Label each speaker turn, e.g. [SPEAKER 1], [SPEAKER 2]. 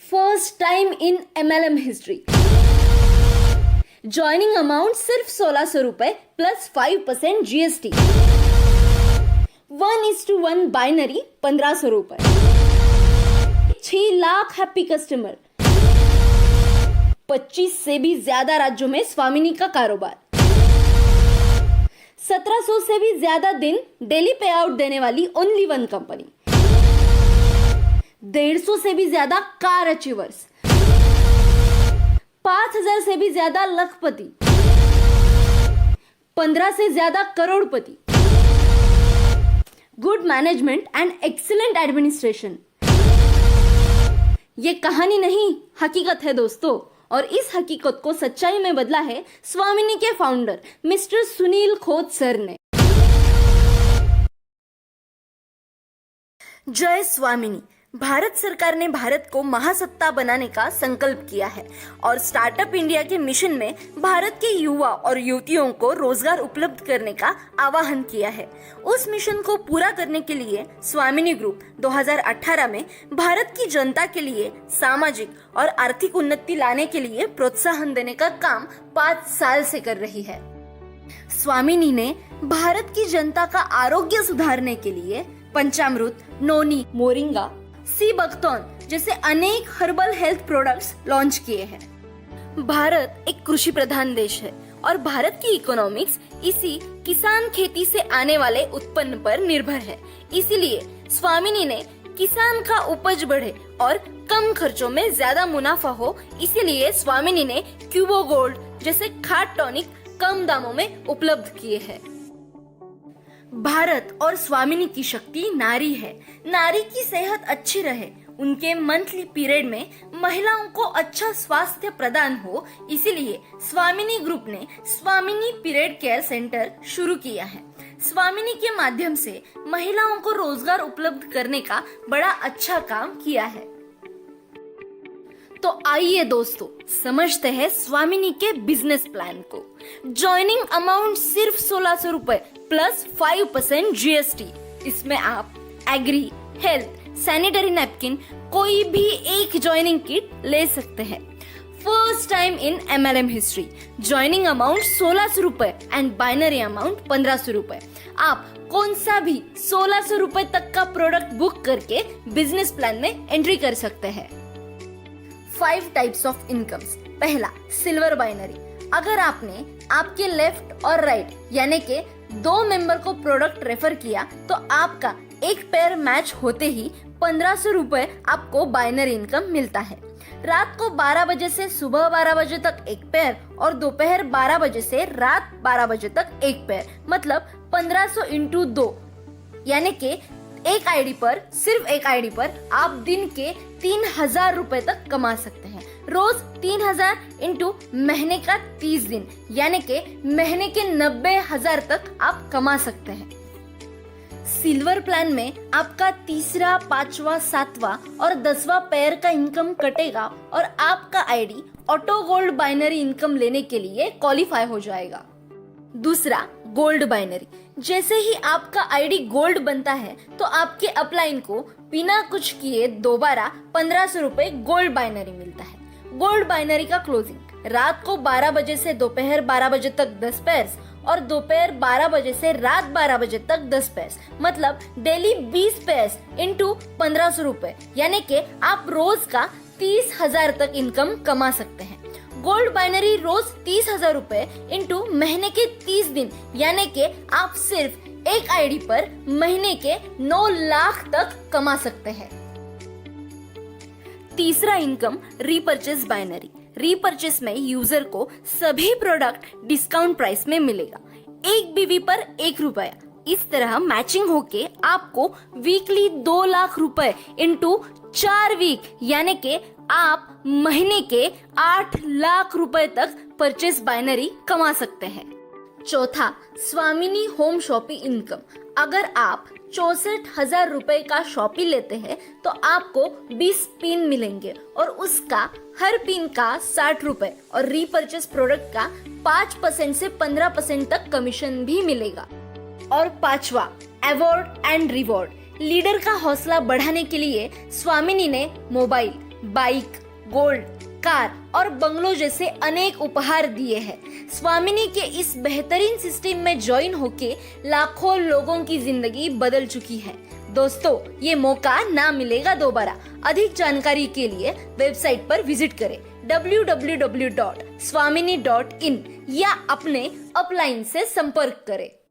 [SPEAKER 1] First time in MLM history. Joining amount सिर्फ 1600 रुपए plus 5% GST। 1:1 binary 1500 रुपए। 6 lakh happy customer. 25 से भी ज्यादा राज्यों में स्वामिनी का कारोबार। 1700 से भी ज्यादा दिन डेली पे आउट देने वाली ओनली वन कंपनी। 150 से भी ज्यादा कार अचीवर्स। 5000 से भी ज्यादा लखपति। 15 से ज्यादा करोड़पति। Good management and excellent administration. ये कहानी नहीं, हकीकत है दोस्तों। और इस हकीकत को सच्चाई में बदला है स्वामिनी के founder mister Sunil Khot sir ने। जय स्वामिनी। भारत सरकार ने भारत को महासत्ता बनाने का संकल्प किया है और स्टार्टअप इंडिया के मिशन में भारत के युवा और युवतियों को रोजगार उपलब्ध करने का आह्वान किया है। उस मिशन को पूरा करने के लिए स्वामिनी ग्रुप 2018 में भारत की जनता के लिए सामाजिक और आर्थिक उन्नति लाने के लिए प्रोत्साहन देने का काम 5 साल से कर रही है। स्वामिनी ने भारत की जनता का आरोग्य सुधारने के लिए पंचामृत, नोनी, मोरिंगा, सी बकथॉर्न जैसे अनेक हर्बल हेल्थ प्रोडक्ट्स लॉन्च किए हैं। भारत एक कृषि प्रधान देश है और भारत की इकोनॉमिक्स इसी किसान खेती से आने वाले उत्पन्न पर निर्भर है। इसीलिए स्वामिनी ने किसान का उपज बढ़े और कम खर्चों में ज्यादा मुनाफा हो, इसीलिए स्वामिनी ने क्यूबो गोल्ड जैसे खाद टॉनिक कम दामों में उपलब्ध किए हैं। भारत और स्वामिनी की शक्ति नारी है। नारी की सेहत अच्छी रहे, उनके मंथली पीरियड में महिलाओं को अच्छा स्वास्थ्य प्रदान हो, इसीलिए स्वामिनी ग्रुप ने स्वामिनी पीरियड केयर सेंटर शुरू किया है। स्वामिनी के माध्यम से महिलाओं को रोजगार उपलब्ध करने का बड़ा अच्छा काम किया है। तो आइए दोस्तों समझते हैं स्वामिनी के बिजनेस प्लान को। ज्वाइनिंग अमाउंट सिर्फ 1600 रुपए प्लस 5% GST। इसमें आप एग्री, हेल्थ, सैनिटरी नैपकिन कोई भी एक ज्वाइनिंग किट ले सकते हैं। First time in MLM history. Joining amount 1600 रुपए एंड बाइनरी अमाउंट 1500 रुपए। आप कौन सा भी 1600 रुपए तक का प्रोडक्ट बुक करके बिजनेस प्लान में एंट्री कर सकते हैं। 5 टाइप्स ऑफ इनकम्स। पहला, सिल्वर बाइनरी। अगर आपने आपके लेफ्ट और राइट यानी के 2 मेंबर को प्रोडक्ट रेफर किया तो आपका एक पेयर मैच होते ही 1500 रुपए आपको बाइनरी इनकम मिलता है। रात को 12 बजे से सुबह 12 बजे तक एक पेयर और दोपहर 12 बजे से रात 12 बजे तक एक पेयर, मतलब 1500 इंटू 2 यानी के एक आईडी पर, सिर्फ एक आईडी पर आप दिन के 3000 रुपए तक कमा सकते हैं। रोज 3000 इंटू महीने का 30 दिन यानी के महीने के 90,000 तक आप कमा सकते हैं। सिल्वर प्लान में आपका तीसरा, 5वां, 7वां और 10वां पेयर का इनकम कटेगा और आपका ID auto gold binary income लेने के लिए क्वालिफाई हो जाएगा। दूसरा, गोल्ड बाइनरी। जैसे ही आपका आईडी गोल्ड बनता है तो आपके अपलाइन को बिना कुछ किए दोबारा 1500 रुपए गोल्ड बाइनरी मिलता है। गोल्ड बाइनरी का क्लोजिंग रात को 12 बजे से दोपहर 12 बजे तक 10 पेयर्स और दोपहर 12 बजे से रात 12 बजे तक 10 पेयर्स, मतलब डेली 20 पेयर्स इंटू 1500 रुपए यानी कि आप रोज का 30,000 तक इनकम कमा सकते हैं। गोल्ड बाइनरी रोज 30,000 रुपए इंटू महीने के 30 दिन यानी कि आप सिर्फ एक आईडी पर महीने के 9 लाख तक कमा सकते हैं। तीसरा इनकम, रीपरचेस बाइनरी। रीपरचेस में यूजर को सभी प्रोडक्ट डिस्काउंट प्राइस में मिलेगा। एक बीवी पर 1 रुपया। इस तरह मैचिंग होके आपको वीकली 2 लाख रुपए इंटू 4 वीक यानी के आप महीने के 8 लाख रुपए तक परचेस बाइनरी कमा सकते हैं। चौथा, स्वामिनी होम शॉपी इनकम। अगर आप 64,000 रुपए का शॉपी लेते हैं तो आपको 20 पिन मिलेंगे और उसका हर पिन का 60 रुपए और रीपरचेस प्रोडक्ट का 5% से 15% तक कमीशन भी मिलेगा। और 5वां, अवार्ड एंड रिवॉर्ड। लीडर का हौसला बढ़ाने के लिए स्वामिनी ने मोबाइल, बाइक, गोल्ड, कार और बंगलो जैसे अनेक उपहार दिए हैं। स्वामिनी के इस बेहतरीन सिस्टम में ज्वाइन होके लाखों लोगों की जिंदगी बदल चुकी है। दोस्तों, ये मौका ना मिलेगा दोबारा। अधिक जानकारी के लिए वेबसाइट पर विजिट करें www.swamini.in या अपने अपलाइन से संपर्क करें।